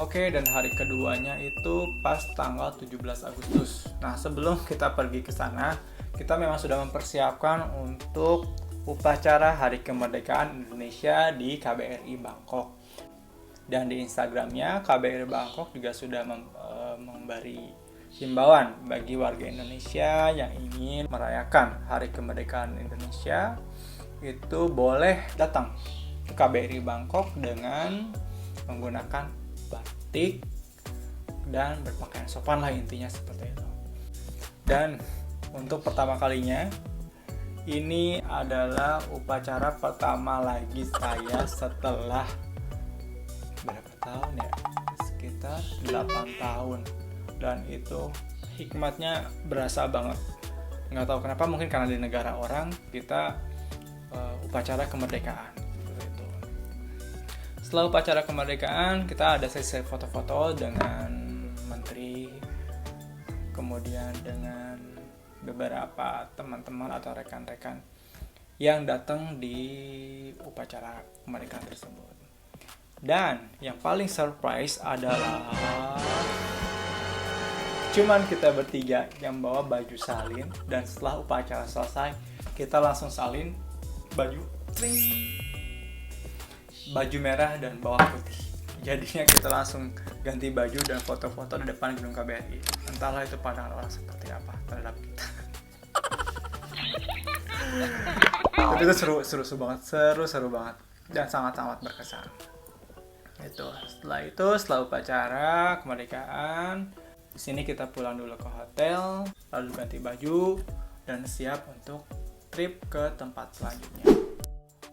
Oke, dan hari keduanya itu pas tanggal 17 Agustus. Nah, sebelum kita pergi ke sana, kita memang sudah mempersiapkan untuk upacara Hari Kemerdekaan Indonesia di KBRI Bangkok. Dan di Instagramnya, KBRI Bangkok juga sudah memberi himbauan bagi warga Indonesia yang ingin merayakan Hari Kemerdekaan Indonesia, itu boleh datang ke KBRI Bangkok dengan menggunakan batik dan berpakaian sopan lah, intinya seperti itu. Dan untuk pertama kalinya, ini adalah upacara pertama lagi saya setelah berapa tahun ya? Sekitar 8 tahun. Dan itu hikmatnya berasa banget. Nggak tahu kenapa, mungkin karena di negara orang kita upacara kemerdekaan. Setelah upacara kemerdekaan, kita ada sesi foto-foto dengan menteri, kemudian dengan beberapa teman-teman atau rekan-rekan yang datang di upacara kemerdekaan tersebut. Dan yang paling surprise adalah cuman kita bertiga yang bawa baju salin, dan setelah upacara selesai, kita langsung salin baju merah dan bawah putih. Jadinya kita langsung ganti baju dan foto-foto di depan gedung KBRI. Entahlah itu pandangan orang seperti apa terhadap kita. Tapi itu seru banget dan sangat-sangat berkesan. Setelah upacara kemerdekaan, di sini kita pulang dulu ke hotel, lalu ganti baju dan siap untuk trip ke tempat selanjutnya.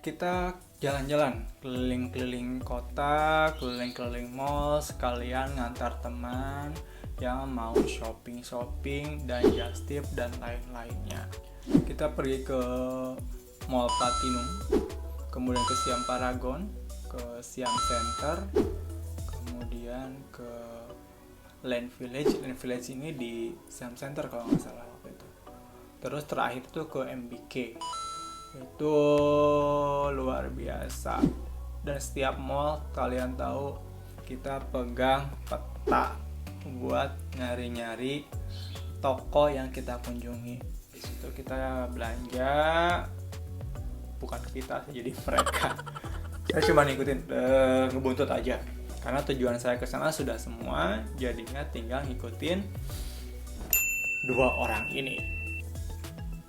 Kita jalan-jalan, keliling-keliling kota, keliling-keliling mall, sekalian ngantar teman yang mau shopping dan just tip dan lain-lainnya. Kita pergi ke Mall Platinum, kemudian ke Siam Paragon, ke Siam Center, kemudian ke Land Village. Land Village ini di Siam Center kalau nggak salah waktu itu. Terus terakhir itu ke MBK. Itu luar biasa. Dan setiap mall kalian tahu kita pegang peta buat nyari-nyari toko yang kita kunjungi. Di situ kita belanja, bukan kita jadi mereka. Saya cuma ngikutin, ngebuntut aja. Karena tujuan saya ke sana sudah semua, jadinya tinggal ngikutin dua orang ini.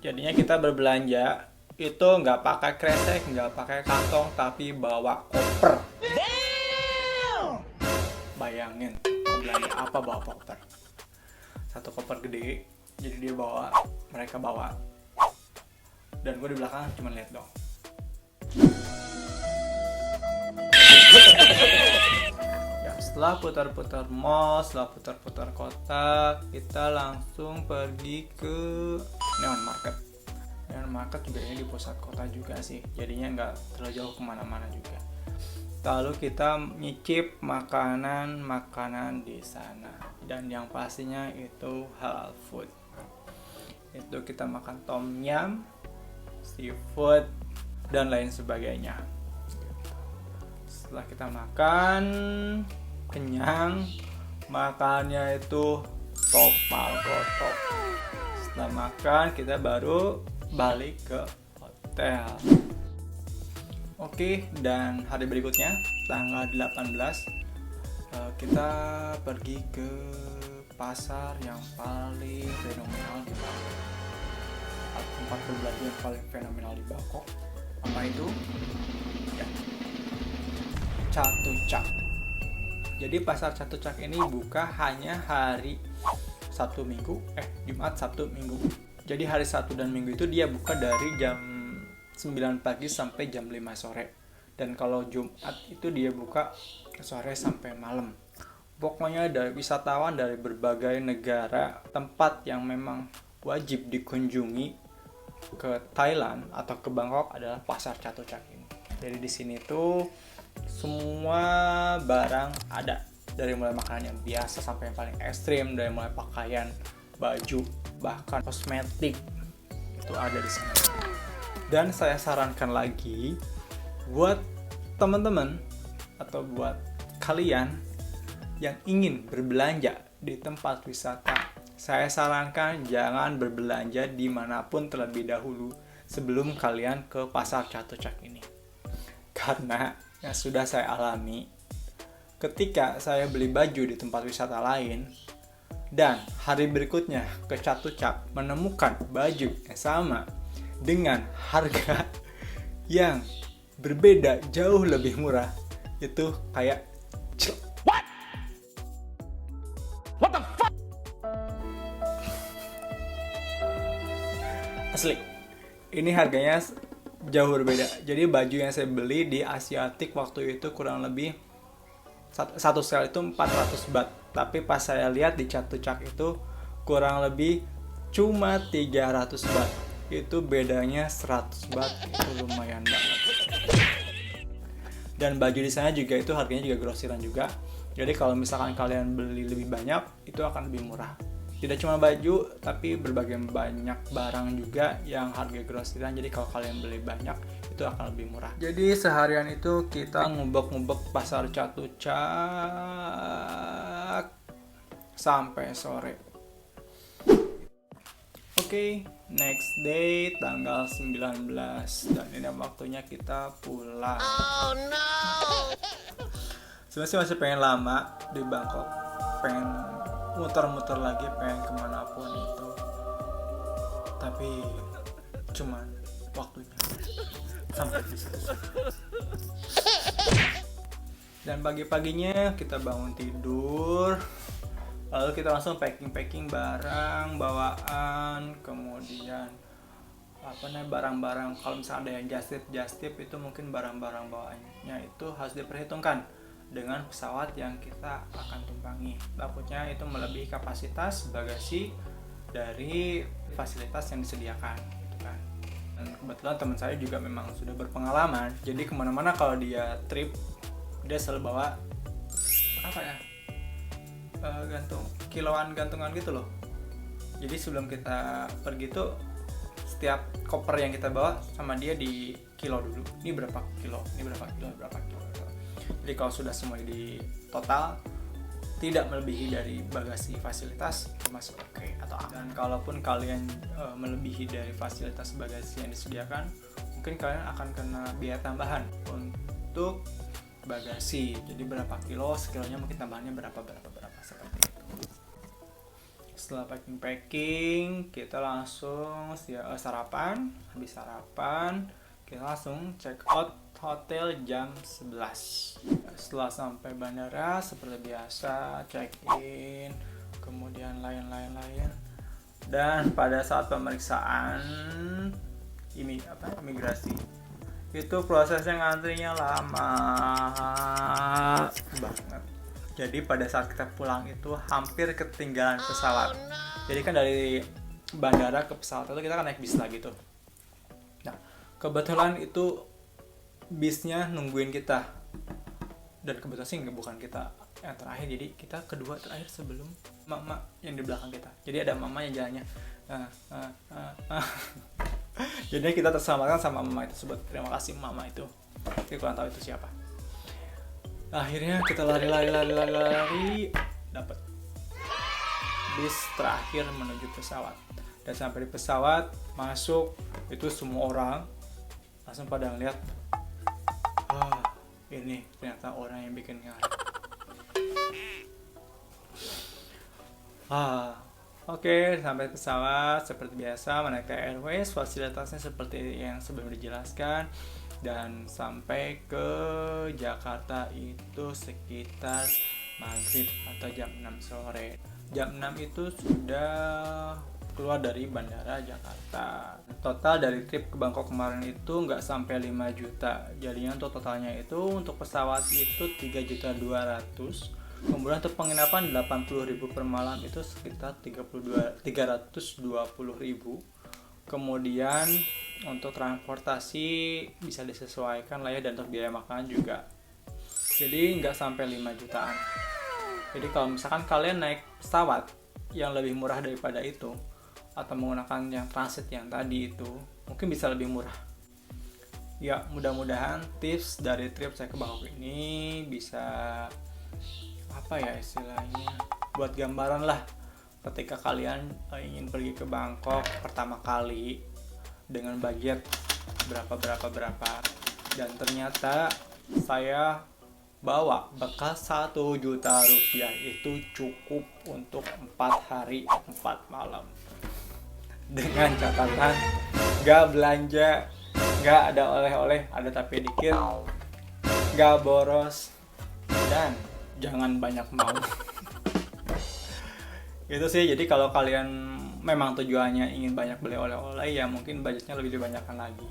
Jadinya kita berbelanja itu nggak pakai kresek, nggak pakai kantong, tapi bawa koper. Bayangin, belanja apa bawa koper? Satu koper gede, jadi mereka bawa. Dan gue di belakang cuma lihat dong. Ya, setelah putar-putar mall, setelah putar-putar kota, kita langsung pergi ke Neon Market. Neon Market juga ini di pusat kota juga sih, jadinya nggak terlalu jauh kemana-mana juga. Lalu kita nyicip makanan di sana, dan yang pastinya itu halal food. Itu kita makan tom yum, seafood, dan lain sebagainya. Setelah kita makan kenyang, makannya itu top top. Setelah makan kita baru balik ke hotel. Oke, dan hari berikutnya tanggal 18 kita pergi ke pasar yang paling fenomenal di Bangkok. Tempat berbelanja yang paling fenomenal di Bangkok. Apa itu? Ya, Chatuchak. Jadi pasar Chatuchak ini buka hanya hari Jumat, Sabtu, Minggu. Jadi hari Sabtu dan Minggu itu dia buka dari jam 9 pagi sampai jam 5 sore. Dan kalau Jumat itu dia buka sore sampai malam. Pokoknya ada wisatawan dari berbagai negara, tempat yang memang wajib dikunjungi ke Thailand atau ke Bangkok adalah pasar Chatuchak ini. Jadi di sini tuh semua barang ada, dari mulai makanan yang biasa sampai yang paling ekstrim, dari mulai pakaian, baju, bahkan kosmetik itu ada di sini. Dan saya sarankan lagi buat teman-teman atau buat kalian yang ingin berbelanja di tempat wisata, saya sarankan jangan berbelanja dimanapun terlebih dahulu sebelum kalian ke pasar Chatuchak ini. Karena yang sudah saya alami, ketika saya beli baju di tempat wisata lain, dan hari berikutnya ke Chatuchak menemukan baju yang sama dengan harga yang berbeda jauh lebih murah, itu kayak What the fuck? Asli, ini harganya jauh berbeda. Jadi baju yang saya beli di Asiatik waktu itu kurang lebih satu sel itu 400 baht. Tapi pas saya lihat di Chatuchak itu kurang lebih cuma 300 baht. Itu bedanya 100 baht, itu lumayan banget. Dan baju di sana juga itu harganya juga grosiran juga. Jadi kalau misalkan kalian beli lebih banyak, itu akan lebih murah. Tidak cuma baju, tapi berbagai banyak barang juga yang harga grosiran. Jadi kalau kalian beli banyak, itu akan lebih murah. Jadi seharian itu kita ngubek-ngubek pasar Chatuchak sampai sore. Oke, next day tanggal 19 dan ini waktunya kita pulang. Oh no. Sebenarnya masih pengen lama di Bangkok, pengen muter-muter lagi, pengen kemanapun itu, tapi cuman waktunya sampai di situ. Dan pagi-paginya kita bangun tidur, lalu kita langsung packing barang bawaan, kemudian barang-barang, kalau misalnya ada yang just tip itu mungkin barang-barang bawaannya itu harus diperhitungkan dengan pesawat yang kita akan tumpangi. Takutnya itu melebihi kapasitas bagasi dari fasilitas yang disediakan, gitu kan. Dan kebetulan teman saya juga memang sudah berpengalaman, jadi kemana-mana kalau dia trip, dia selalu bawa gantungan gitu loh. Jadi sebelum kita pergi tuh, setiap koper yang kita bawa sama dia di kilo dulu. Ini berapa kilo. Jadi kalau sudah semua di total tidak melebihi dari bagasi fasilitas, termasuk oke atau aman. Dan kalaupun kalian melebihi dari fasilitas bagasi yang disediakan, mungkin kalian akan kena biaya tambahan untuk bagasi. Jadi berapa kilo, sekilonya mungkin tambahannya berapa seperti itu. Setelah packing, kita langsung sarapan. Habis sarapan, kita langsung check out hotel jam 11. Setelah sampai bandara, seperti biasa, check in, kemudian lain-lain. Dan pada saat pemeriksaan imigrasi, itu prosesnya ngantrinya lama banget. Jadi pada saat kita pulang itu hampir ketinggalan pesawat. Jadi kan dari bandara ke pesawat itu kita kan naik bis lagi tuh. Nah, kebetulan itu bisnya nungguin kita. Dan kebetulan sih bukan kita yang terakhir, jadi kita kedua terakhir sebelum mama yang di belakang kita. Jadi ada mama yang jalannya. Jadi kita terselamatkan sama mama itu. Sebut terima kasih mama itu. Tapi kurang tahu itu siapa. Akhirnya kita lari dapat bis terakhir menuju pesawat. Dan sampai di pesawat masuk, itu semua orang langsung pada ngeliat, ini ternyata orang yang bikin ngari. Oke, sampai pesawat seperti biasa, Malaysia Airways, fasilitasnya seperti yang sebelum dijelaskan. Dan sampai ke Jakarta itu sekitar maghrib atau jam 6 sore. Jam 6 itu sudah keluar dari bandara Jakarta. Total dari trip ke Bangkok kemarin itu nggak sampai 5 juta. Jadinya untuk totalnya itu untuk pesawat itu 3.200.000. Kemudian untuk penginapan 80.000 per malam itu sekitar 320.000. Kemudian untuk transportasi bisa disesuaikan lah ya, dan untuk biaya makanan juga. Jadi nggak sampai 5 jutaan. Jadi kalau misalkan kalian naik pesawat yang lebih murah daripada itu, atau menggunakan yang transit yang tadi itu, mungkin bisa lebih murah. Ya, mudah-mudahan tips dari trip saya ke Bangkok ini bisa apa ya istilahnya, buat gambaran lah ketika kalian ingin pergi ke Bangkok pertama kali dengan budget berapa, dan ternyata saya bawa bekal 1 juta rupiah, itu cukup untuk 4 hari 4 malam dengan catatan gak belanja, gak ada oleh-oleh, ada tapi dikit, gak boros, dan jangan banyak mau. Gitu sih. Jadi kalau kalian memang tujuannya ingin banyak beli oleh-oleh, ya mungkin budgetnya lebih dibanyakan lagi.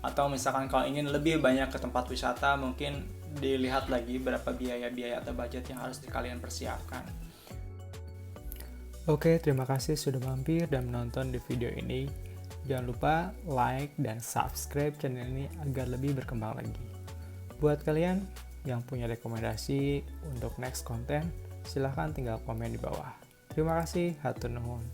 Atau misalkan kalau ingin lebih banyak ke tempat wisata, mungkin dilihat lagi berapa biaya-biaya atau budget yang harus kalian persiapkan. Oke, terima kasih sudah mampir dan menonton di video ini. Jangan lupa like dan subscribe channel ini agar lebih berkembang lagi. Buat kalian yang punya rekomendasi untuk next konten, silahkan tinggal komen di bawah. Terima kasih, hatur nuhun.